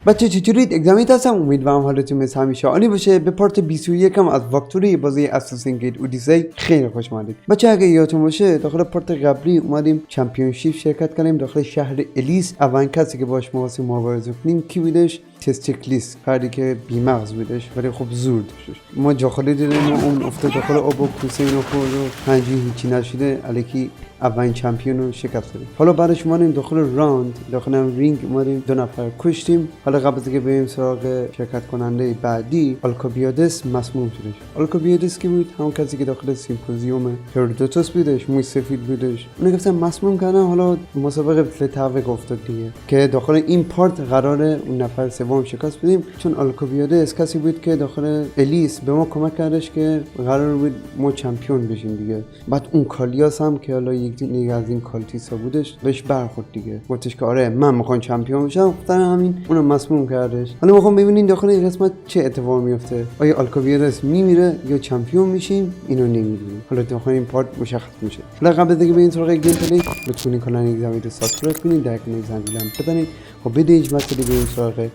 بچه چطورید؟ اگزامید هستم. امیدوارم حالتون مثل همیشه عالی باشه. به پارت 21 از واکتروی بازی اساسین کرید اودیسه خیلی خوش اومدید. بچه اگه یادتون باشه داخل پارت قبلی اومدیم چمپیونشیپ شرکت کردیم داخل شهر الیس. اولین کسی که باش مواسم مبارزه کنیم کی بودش؟ تستکلیس، فردی که بی‌مغز بودش ولی خب زور داشتش. ما جاخالی دیدیم و اون افتاد داخل آب و کوسه اینو خورد و پنجی هیچی نشده الکی اولین چمپیون رو شکست دادیم. حالا بعدش اومدیم داخل راند، داخل هم رینگ اومدیم 2 نفر کشتیم. حالا قبل از اینکه بریم سراغ شرکت کننده بعدی، آلکابیادس مسموم شدش. آلکابیادس کی بود؟ همون کسی که داخل سیمپوزیوم هرودوتوس بودش، موی سفید بودش. اون گفتن مسموم کردن. حالا مسابقه فتاوک افتاد دیگه که داخل این پارت قراره اون نفر سوم شکست بدیم، چون آلکابیادس کسی بود که داخل الیس به ما کمک کردش که قرار بود ما چمپیون بشیم دیگه. بعد اون کالیاس هم که حالا یک دیگه از این کالتیسا بودش بهش برخورد دیگه، گفتش که آره من میخوام چمپیون بشم، گفتن همین اونو مسموم کردش. حالا میخوام ببینین داخل این قسمت چه اتفاقی میفته، آیا آلکابیادس میمیره یا چمپیون میشیم، اینو نمیدونیم. حالا داخل این پارت مشخص میشه. حالا قبل از اینکه بریم سراغ گیم پلی لطفاً این کانال اگزامید رو سابسکرایب کنید، در کنار زنگوله هم بزنید و بدید مسئله بریم سراغ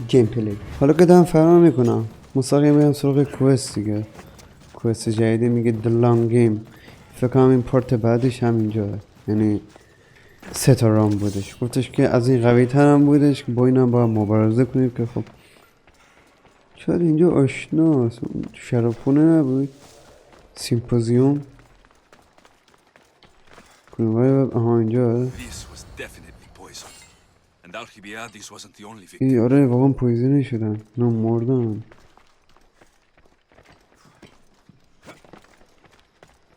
گیم پلی. حالا که دارم فرار میکنم مستقیم بریم سراغ کوست دیگه. کوست جدیدی میگه The Long Game. فکر کنم این پارت بعدش هم اینجا، یعنی 3 تا رام بودش. گفتش که از این قوی تر هم بودش که با این هم باید مبارزه کنید که خب شاید اینجا آشناست. شرابخونه نبود؟ سیمپوزیوم کنوای آها اینجا. ای آره واقعا پویزنی شدن، نه مردن.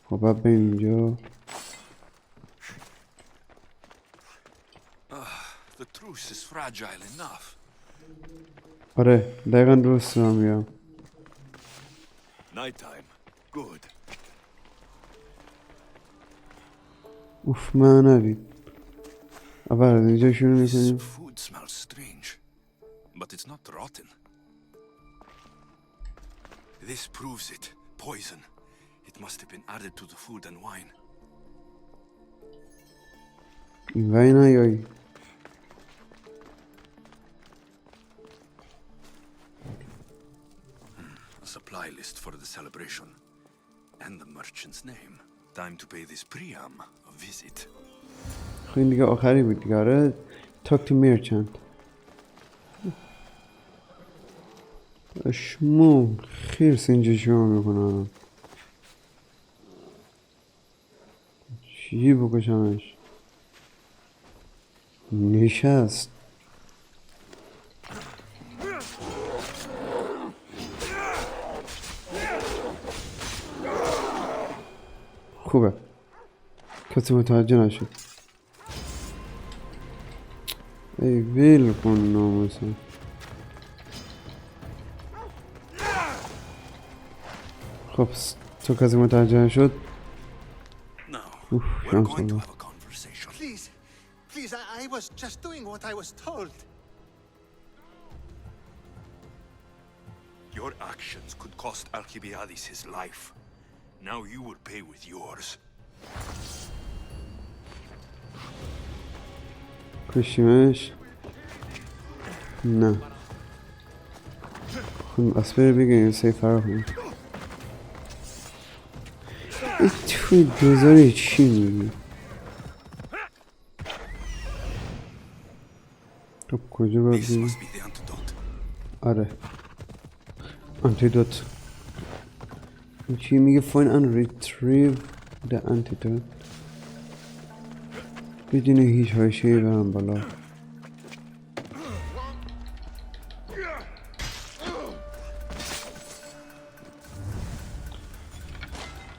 خب باید بریم اینجا. آره دقیقا درست هم میگم. اوف من ندید. اول از اینجا شروع میکنیم. But it's not rotten. This proves it. Poison. It must have been added to the food and wine. این وای نیایی. A supply list for the celebration. And the merchant's name. Time to pay this Priam a visit. خب این دیگه آخری بود دیگه. آره talk to merchant. اشمو خیرس اینجا شما میکنم چی بکشمش. نشست. خوبه کسی متوجه نشد. ای ویل کن ناموسا. خب تو کسی متوجه نشد. اوف شانس الله. Please, I was just doing what I was told. Your actions could cost Alcibiades his life. Now you will pay with yours. کشیمش؟ نه. خب اسبر بگیم سی فرار کنیم. ای توی دوزاری چی میگی؟ تو کجا باید بگیم؟ آره آنتیدوت. این چی میگه؟ find and retrieve the antidote. بدون هیچ حاشیه‌ای برم بالا.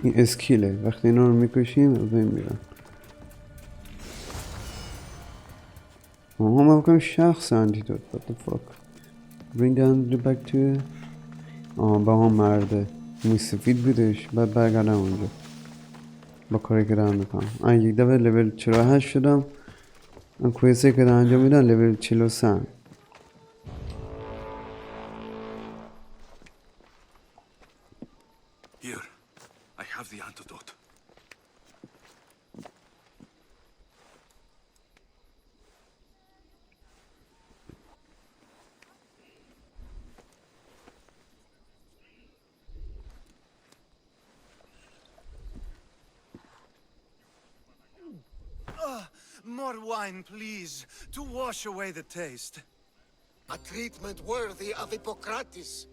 این اسکیله، وقتی اینا رو میکشیم از بین میرن. من بکنم شخص انتیدوت. what the fuck bring down the back to. با هم مرده موی سفید بودش. بعد برگردم اونجا با کاری که دارم میکنم. یک دفعه لول 48 شدم. من کویسه که دارم انجام میدن لول 43. Here, I have the antidote. More wine, please, to wash away the taste. A treatment worthy of Hippocrates.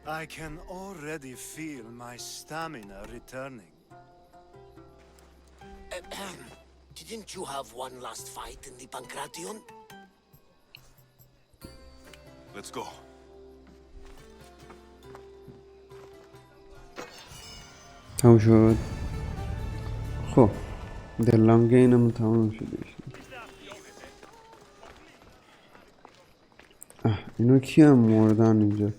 I can already feel my stamina returning. Didn't you have one last fight in the Pankration? Let's go. تموم شد. خب دلانگ اینم تموم شده. اینو کی هم مردن اینجا؟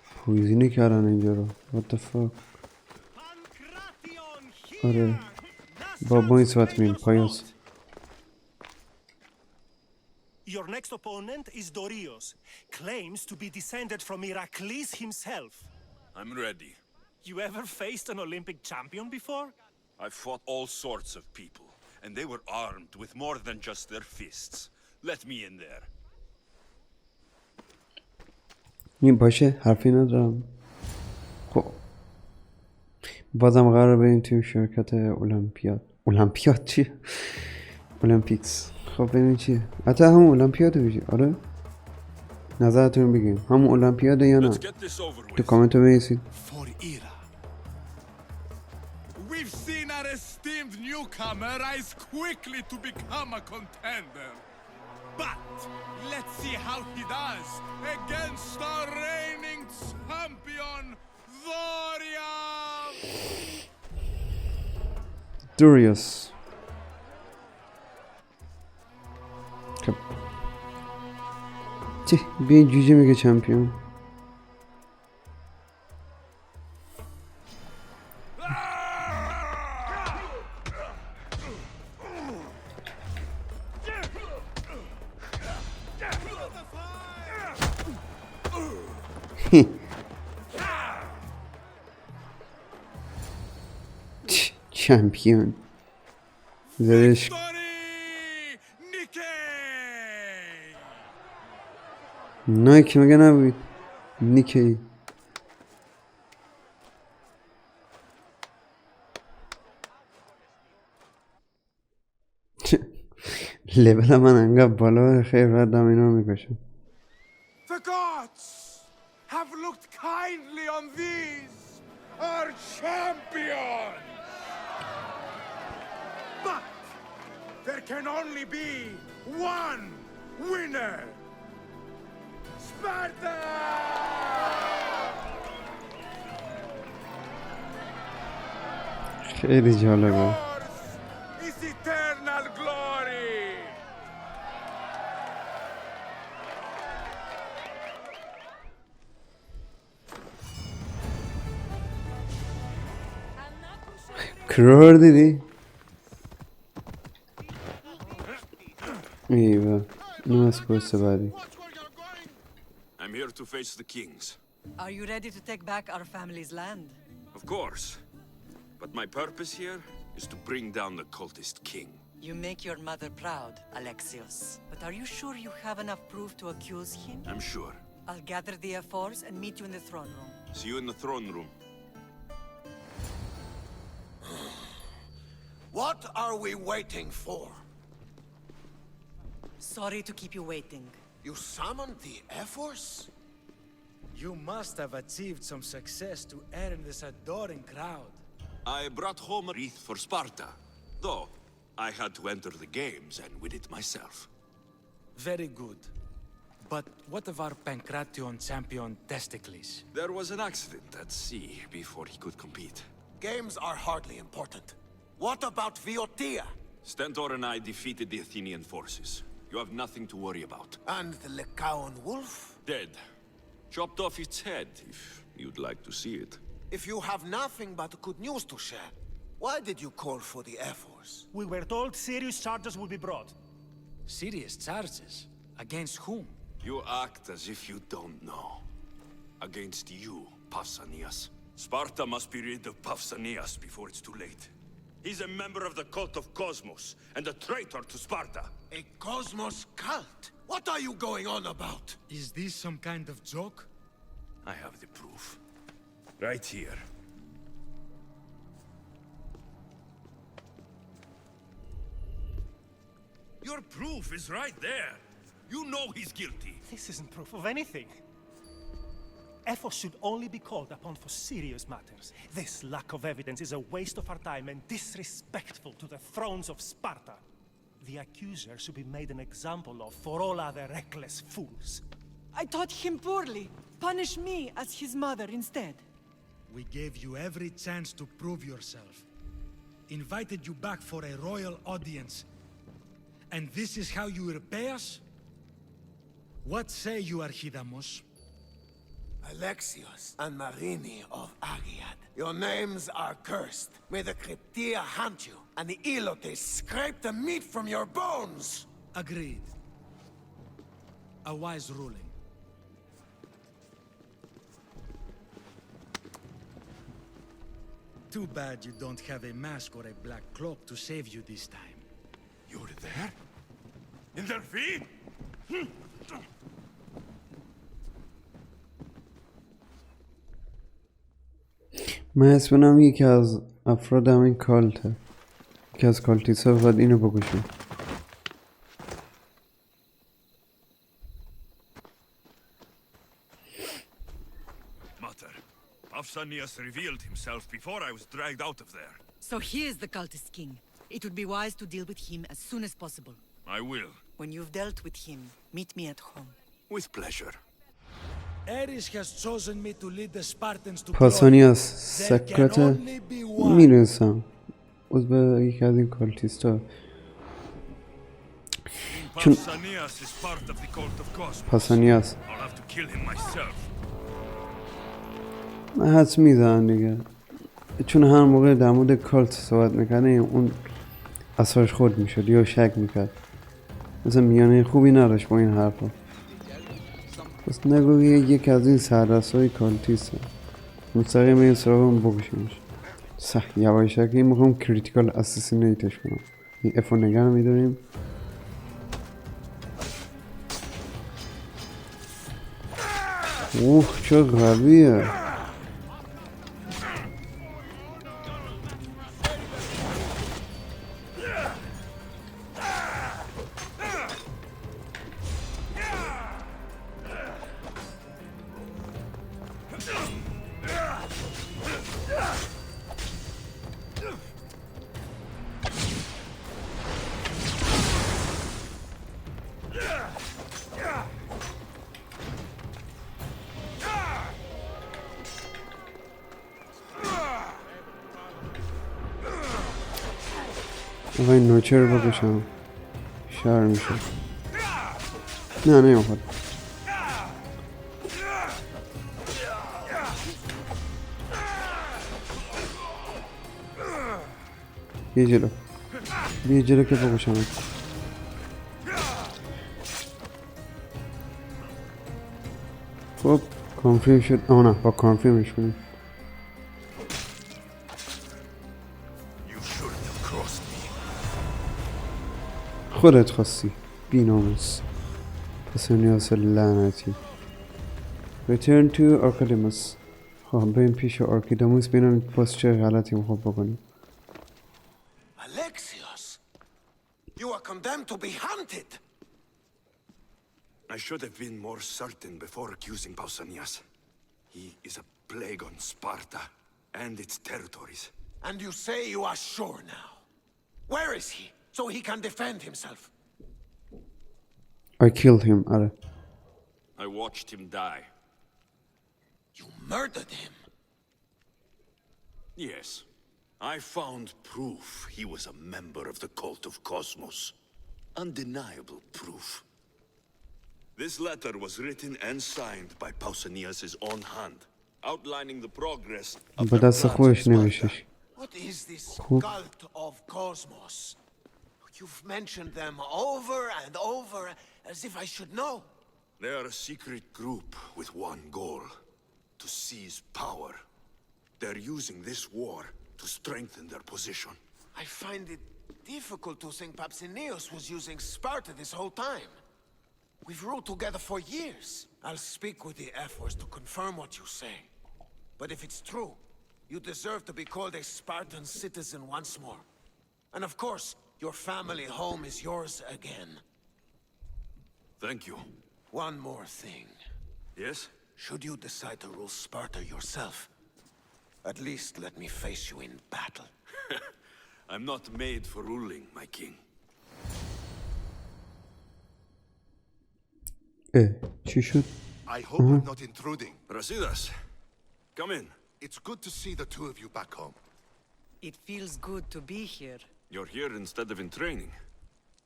پویزینی کردن اینجا رو. What the fuck. آره با این صحبت میم پایوس. Your next opponent is Dorios. Claims to be descended from Heracles himself. I'm ready. You ever faced an Olympic champion before? I've fought all sorts of people, and they were armed with more than just their fists. Let me in there. این باشه حرفی ندارم. خب بازم قرار بریم توی شرکت المپیاد چیه؟ المپیکس. خب ببینیم چیه؟ حتی همون المپیاده بشه. آره نظرتون بگیم همون المپیاده یا نه؟ تو کامنت رو بنویسید. We've seen our esteemed newcomer rise quickly to become a contender. But let's see how he does against our reigning champion, Dorios. خب چه به این جوجه میگه چمپیون. چمپیون زرش نایکی مگه نبود نیکی. لبل من انقدر بالا خیلی راحت دم اینا رو میکشم. The gods have looked kindly on these, our champions. But there can only be one winner. Sparta! خیلی جالبه. Is eternal glory. کرور دیدی؟ ایوه اینو از کوست بعدی. I'm here to face the kings. Are you ready to take back our family's land? Of course. But my purpose here is to bring down the cultist king. You make your mother proud, Alexios. But are you sure you have enough proof to accuse him? I'm sure. I'll gather the F4s and meet you in the throne room. See you in the throne room. What are we waiting for? Sorry to keep you waiting. You summoned the F-Force? You must have achieved some success to earn this adoring crowd. I brought home a wreath for Sparta, though I had to enter the games and win it myself. Very good. But what of our Pankration champion Testicles? There was an accident at sea before he could compete. Games are hardly important. What about Viotia? Stentor and I defeated the Athenian forces. You have nothing to worry about. And the Lycaon wolf? Dead. Chopped off its head, if you'd like to see it. If you have nothing but good news to share, why did you call for the F-Force? We were told serious charges will be brought. Serious charges? Against whom? You act as if you don't know. Against you, Pausanias. Sparta must be rid of Pausanias before it's too late. He's a member of the cult of Cosmos, and a traitor to Sparta. A Cosmos cult? What are you going on about? Is this some kind of joke? I have the proof. Right here. Your proof is right there. You know he's guilty. This isn't proof of anything. Ephos should only be called upon for serious matters. This lack of evidence is a waste of our time and disrespectful to the thrones of Sparta. The accuser should be made an example of for all other reckless fools. I taught him poorly. Punish me as his mother instead. We gave you every chance to prove yourself. Invited you back for a royal audience. And this is how you repay us? What say you, Archidamos? Alexios and Marini of Agiad, your names are cursed. May the Cryptia hunt you, and the Elotes scrape the meat from your bones! Agreed. A wise ruling. Too bad you don't have a mask or a black cloak to save you this time. You were there? In their feet? من اسمم یکی از افراد همین کالته. یکی از کالتیسا باید اینو بکشیم. Mater, Pausanias revealed himself before I was dragged out of there. So he is the cultist king. It would be wise to deal with him as soon as possible. I will. When you've dealt with him, meet me at home. With pleasure. Ares has chosen me to lead the Spartans to پاسانیاس glory. There can سکرت only be one. میرسم عضو یکی از این کالتیستا. چون Pausanias is part of the cult of Cosmos. پاسانیاس I'll have to kill him myself. من حدس میزنم دیگه، چون هر موقع در مورد کالت صحبت میکنه اون اثرش خود میشد یا شک میکرد، مثلا میانه خوبی نداشت با این حرفا. بس نگو یکی از این سردستای کالتیسته، مستقیم این سراغ بکشیمش. یواشکی میخوام کریتیکال اساسینیتش کنم. این افو نگه میداریم. اوه چه قویه. آقا این نوچه رو بکشم شهر میشه. نه نمیخواد. بیا جلو که بکشم. خب کانفرم شد. نه با کانفرمش کنیم. خودت خواستی بیناموس. پاسانیاس لعنتی. Return to Archidamus. خب بریم پیش آرکیداموس ببینم پس چه غلطی میخواد بکنیم. Alexios, you are condemned to be hunted. I should have been more certain before accusing Pausanias. He is a plague on Sparta and its territories. And you say you are sure now. Where is he, so he can defend himself? I killed him. آره. I watched him die. You murdered him. Yes. I found proof he was a member of the cult of Cosmos. Undeniable proof. This letter was written and signed by Pausanias' own hand, outlining the progress of با the دست plans خودش of Sparta. نوشتش. What is this cult of Cosmos? You've mentioned them over and over, as if I should know. They are a secret group with one goal: to seize power. They're using this war to strengthen their position. I find it difficult to think Papsinios was using Sparta this whole time. We've ruled together for years. I'll speak with the Ephors to confirm what you say. But if it's true, you deserve to be called a Spartan citizen once more. And of course, Your family home is yours again. Thank you. One more thing. Yes? Should you decide to rule Sparta yourself, at least let me face you in battle. I'm not made for ruling, my king. چی شد؟ I hope I'm not intruding. Brasidas, come in. It's good to see the two of you back home. It feels good to be here. You're here instead of in training.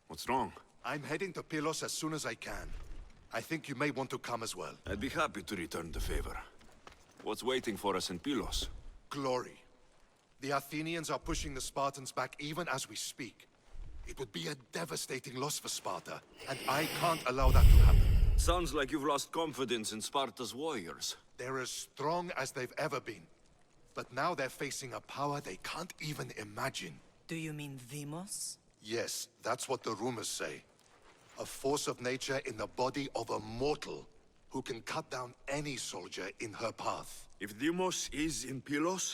What's wrong? I'm heading to Pylos as soon as I can. I think you may want to come as well. I'd be happy to return the favor. What's waiting for us in Pylos? Glory. The Athenians are pushing the Spartans back even as we speak. It would be a devastating loss for Sparta, and I can't allow that to happen. Sounds like you've lost confidence in Sparta's warriors. They're as strong as they've ever been. But now they're facing a power they can't even imagine. Do you mean Demos? Yes, that's what the rumors say. A force of nature in the body of a mortal who can cut down any soldier in her path. If Deimos is in Pylos,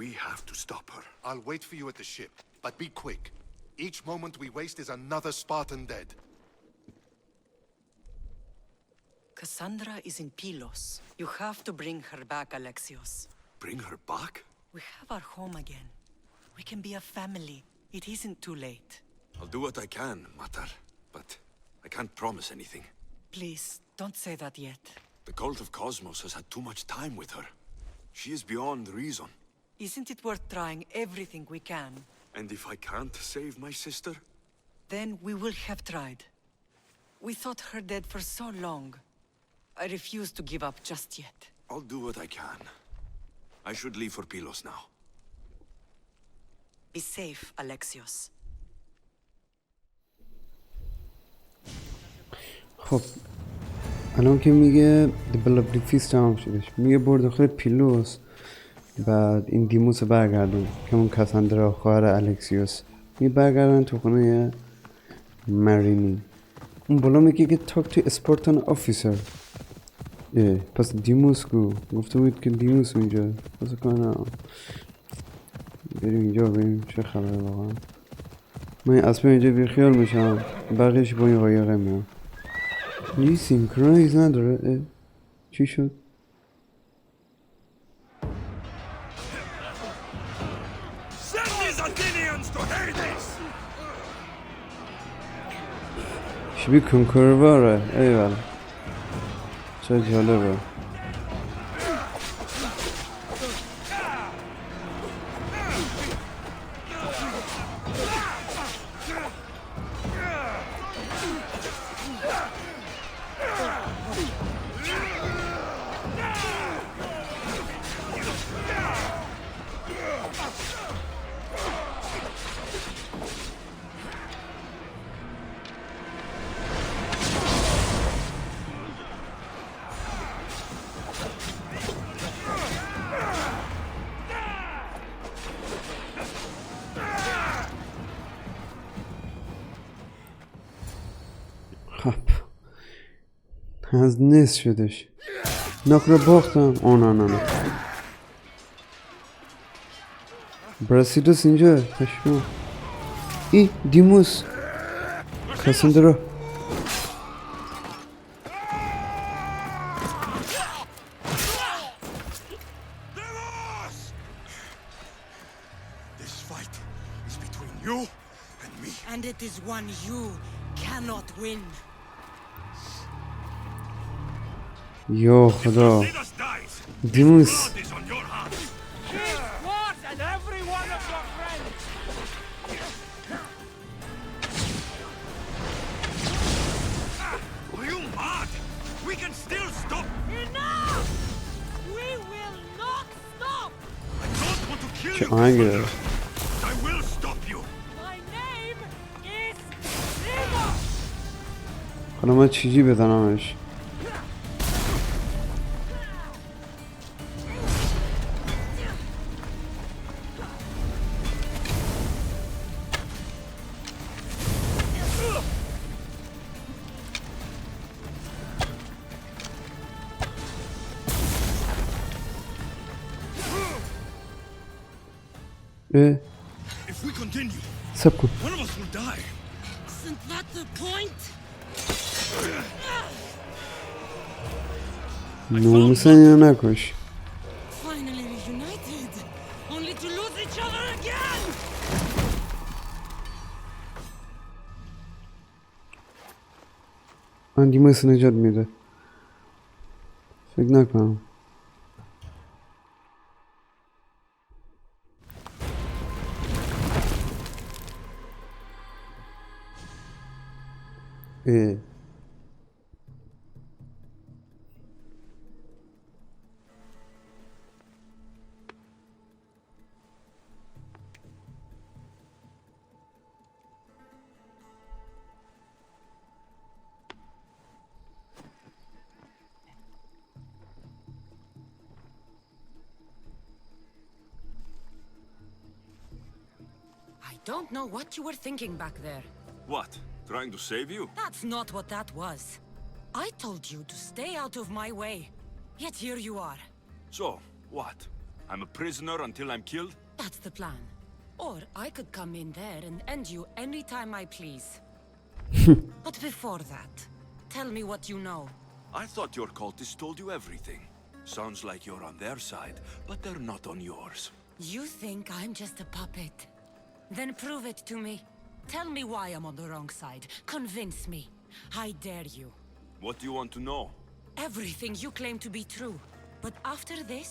we have to stop her. I'll wait for you at the ship, but be quick. Each moment we waste is another Spartan dead. Cassandra is in Pylos. You have to bring her back, Alexios. Bring her back? We have our home again. We can be a family. It isn't too late. I'll do what I can, Matar. But I can't promise anything. Please, don't say that yet. The cult of Cosmos has had too much time with her. She is beyond reason. Isn't it worth trying everything we can? And if I can't save my sister? Then we will have tried. We thought her dead for so long. I refuse to give up just yet. I'll do what I can. I should leave for Pylos now. Be safe, Alexios. خب الان که میگه دبل اف دیفیس تمام شدش، میگه برو داخل پیلوس، بعد این دیموس برگردون که اون کاساندرا خواهر الکسیوس، میگه برگردن تو خونه مرینی. اون بالا میگه که تاک تو اسپارتان آفیسر. پس دیموس کو گفته بود که دیموس اونجا، پس کنم بریم اینجا بریم چه خبره واقعا. من اصلا اینجا بیخیال میشم، بقیهش با این قایقه میام. یه سینکرونایز نداره. چی شد؟ شبیه کنکورواره. ایوال چه جالبه. از نصف شدش. ناک رو باختم. نه براسیدوس اینجا تشمو. ای دیموس کاساندرا. This fight is between you and me. And it is one you cannot win. یا خدا دیموس چه آهنگه حالا من چیزی بزنمش. سب کن. One of us will die. Isn't that the point? ناموسن یا نکش. Finally reunited, only to lose each other again! اندیموس نجات میده. فکر نکنم. I don't know what you were thinking back there. What? Trying to save you? That's not what that was. I told you to stay out of my way. Yet here you are. So, what? I'm a prisoner until I'm killed? That's the plan. Or I could come in there and end you anytime I please. But before that, tell me what you know. I thought your cultists told you everything. Sounds like you're on their side, but they're not on yours. You think I'm just a puppet? Then prove it to me. Tell me why I'm on the wrong side. Convince me. I dare you. What do you want to know? Everything you claim to be true. But after this,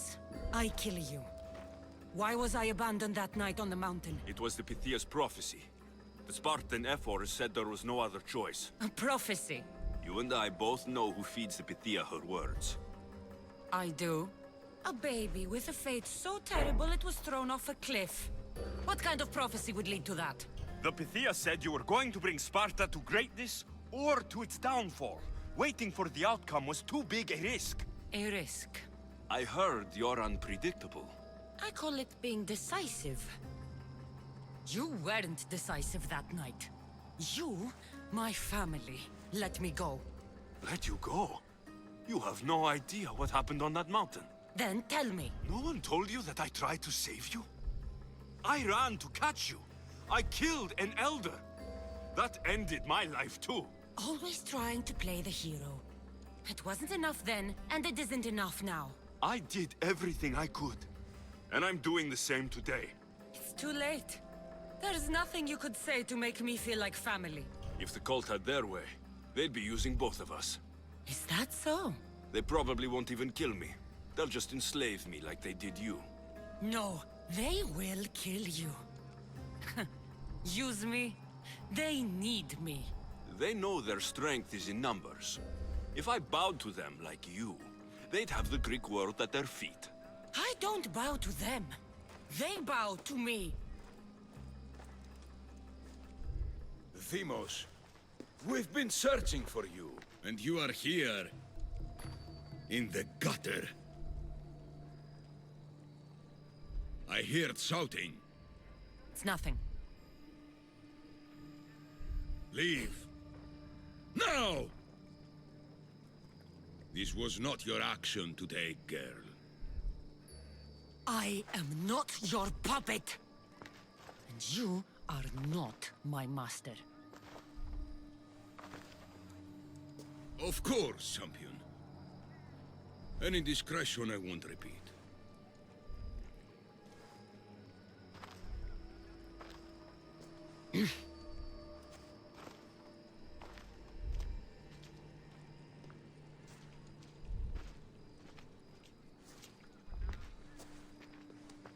I kill you. Why was I abandoned that night on the mountain? It was the Pythia's prophecy. The Spartan Ephor said there was no other choice. A prophecy? You and I both know who feeds the Pythia her words. I do. A baby with a fate so terrible it was thrown off a cliff. What kind of prophecy would lead to that? The Pythia said you were going to bring Sparta to greatness or to its downfall. Waiting for the outcome was too big a risk. A risk. I heard you're unpredictable. I call it being decisive. You weren't decisive that night. You, my family, let me go. Let you go? You have no idea what happened on that mountain. Then tell me. No one told you that I tried to save you? I ran to catch you. I killed an elder. That ended my life too. Always trying to play the hero. It wasn't enough then, and it isn't enough now. I did everything I could. And I'm doing the same today. It's too late. There's nothing you could say to make me feel like family. If the cult had their way, they'd be using both of us. Is that so? They probably won't even kill me. They'll just enslave me like they did you. No, they will kill you. Use me. They need me. They know their strength is in numbers. If I bowed to them like you, they'd have the Greek world at their feet. I don't bow to them. They bow to me. Themos, we've been searching for you, and you are here. In the gutter. I heard shouting. It's nothing. Leave. Now! This was not your action today, girl. I am not your puppet. And you are not my master. Of course, champion. Any indiscretion I won't repeat.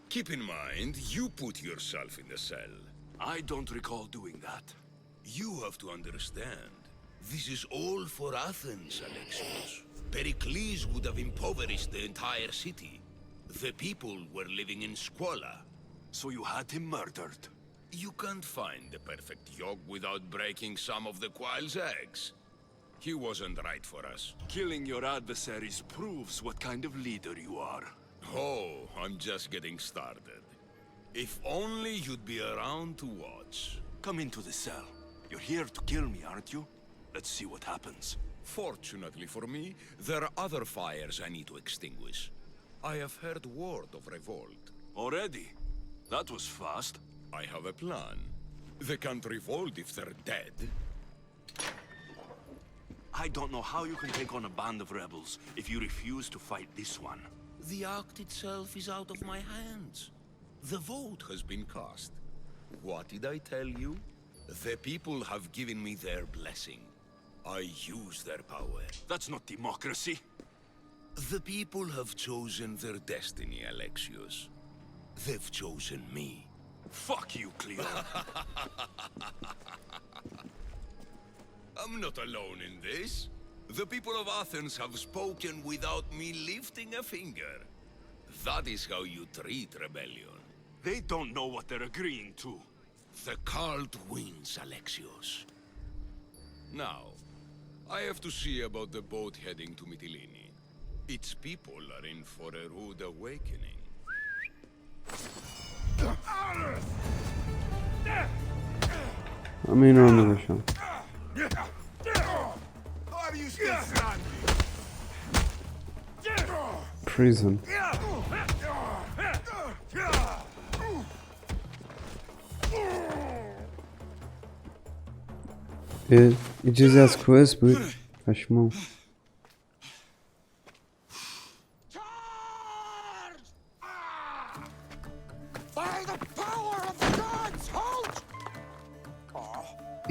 Keep in mind, you put yourself in the cell. I don't recall doing that. You have to understand. This is all for Athens, Alexios. Pericles would have impoverished the entire city. The people were living in squalor. So you had him murdered? You can't find the perfect yolk without breaking some of the quail's eggs. He wasn't right for us. Killing your adversaries proves what kind of leader you are. Oh, I'm just getting started. If only you'd be around to watch. Come into the cell. You're here to kill me, aren't you? Let's see what happens. Fortunately for me, there are other fires I need to extinguish. I have heard word of revolt. Already? That was fast. I have a plan. They can't revolt if they're dead. I don't know how you can take on a band of rebels if you refuse to fight this one. The act itself is out of my hands. The vote has been cast. What did I tell you? The people have given me their blessing. I use their power. That's not democracy. The people have chosen their destiny, Alexios. They've chosen me. Fuck you, Cleon. I'm not alone in this. The people of Athens have spoken without me lifting a finger. That is how you treat rebellion. They don't know what they're agreeing to. The cult wins, Alexios. Now, I have to see about the boat heading to Mytilene. Its people are in for a rude awakening. همین رو نمیشم Are you still standing? prison یه چیزی از کوئس بود پشمام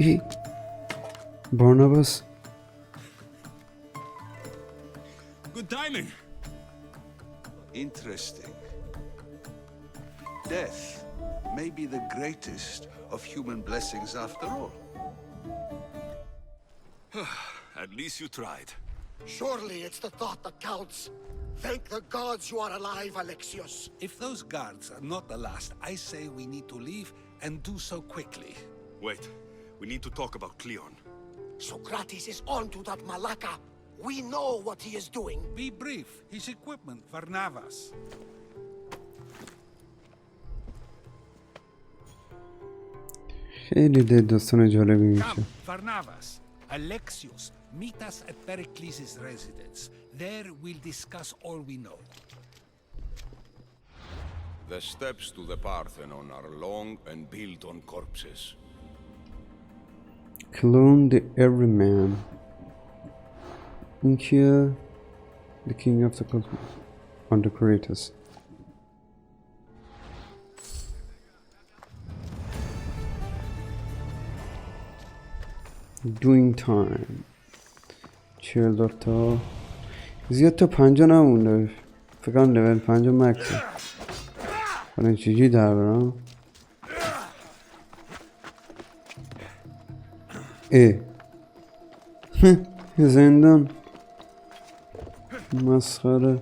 ای بارناباس Good timing. Interesting. Death may be the greatest of human blessings after all. At least you tried. Surely it's the thought that counts. Thank the gods you are alive, Alexios. If those guards are not the last, I say we need to leave and do so quickly. Wait, we need to talk about Cleon. Socrates is on to that Malaka. We know what he is doing. Be brief. His equipment, Varnavas. خیلی داستان جالبی میشه Come, Varnavas. Alexios, meet us at Pericles' residence. There we'll discuss all we know. The steps to the Parthenon are long and built on corpses. Clone the Everyman این کیه؟ The King of the Cosmos on the Creators Doing time 40 تا زیاد تا 50 نمونده فکر کنم لول 50 مکس حالا چجوری در برم زندان مسخره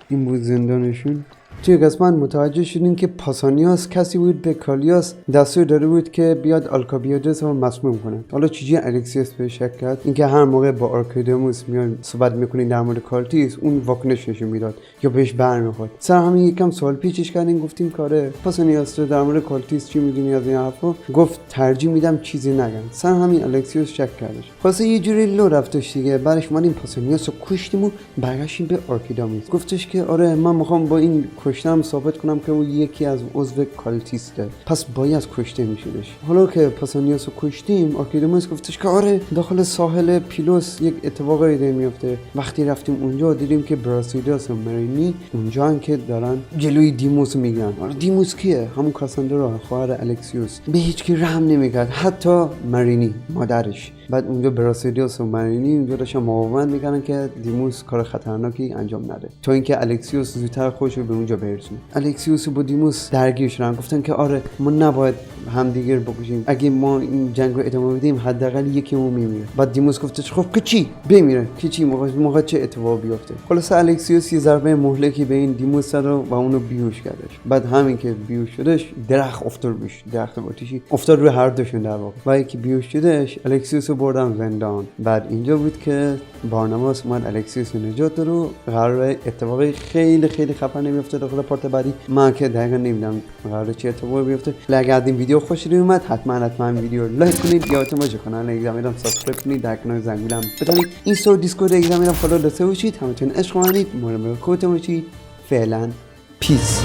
این بود زندانشون توی قسمت متوجه شدیم که پاسانیاس کسی بود به کالیاس دستور داده بود که بیاد آلکابیادس رو مسموم کنه حالا چیزی الکسیوس به شک کرد اینکه هر موقع با آرکیدموس میاد صحبت میکنین در مورد کالتیس اون واکنش نشون میداد یا بهش برمیخورد سر همین یکم سوال پیچش کردیم گفتیم کاره پاسانیاس تو در مورد کالتیس چی میدونی از این حرفا گفت ترجیح میدم چیزی نگم سر همین الکسیوس شک کردش خواسته یه جوری لو رفتش دیگه بعدش اومدیم پاسانیاس رو کشتیم و برگشتیم به آرکیدموس گفتش که آره من میخوام با این کشتم ثابت کنم که او یکی از عضو کالتیسته پس باید کشته میشدش حالا که پاسانیاس رو کشتیم آرکیدموس گفتش که آره داخل ساحل پیلوس یک اتفاقی داره میفته وقتی رفتیم اونجا دیدیم که براسیداس و مرینی اونجا هم که دارن جلوی دیموس میگیرن آره دیموس کیه همون کاساندرا خواهر الکسیوس به هیچ کی رحم نمیکرد حتی مرینی مادرش بعد اونجا براسیداس و مرینی اونجا داشتن مقاومت میکردن که دیموس کار خطرناکی انجام نده تا اینکه الکسیوس زودتر خودش رو به اونجا برسونه الکسیوس و با دیموس درگیر شدن گفتن که آره ما نباید همدیگه رو بکشیم اگه ما این جنگ رو ادامه بدیم حداقل یکیمون میمیره بعد دیموس گفتش خب که چی بمیره که چی موقع چه اتفاقی بیفته خلاص الکسیوس یه ضربه مهلکی به این دیموس زد و اونو بیهوش کردش بعد همین که بیهوش شدش درخت افتاد روش درخت آتیشی افتاد روی هر دوشون در واقع و اینکه بیهوش شدش الکسیوس رو بردن زندان بعد اینجا بود که بارناباس اومد الکسیوس رو نجات داد و قراره اتفاقی خیلی خیلی خفن میفته داخل پارت بعدی من که دقیقا نمیدونم قراره چه اتفاقی بیفته اگه از این ویدیو خوشتون اومد حتما ویدیو رو لایک کنید یادتون باشه کانال اگزامیدم سابسکرایب کنید در کنار زنگولم بزنید اینستا دیسکورد اگزامیدم فالو داشته باشید همتون عشق کنید مورد خودتون باشید فعلا پیس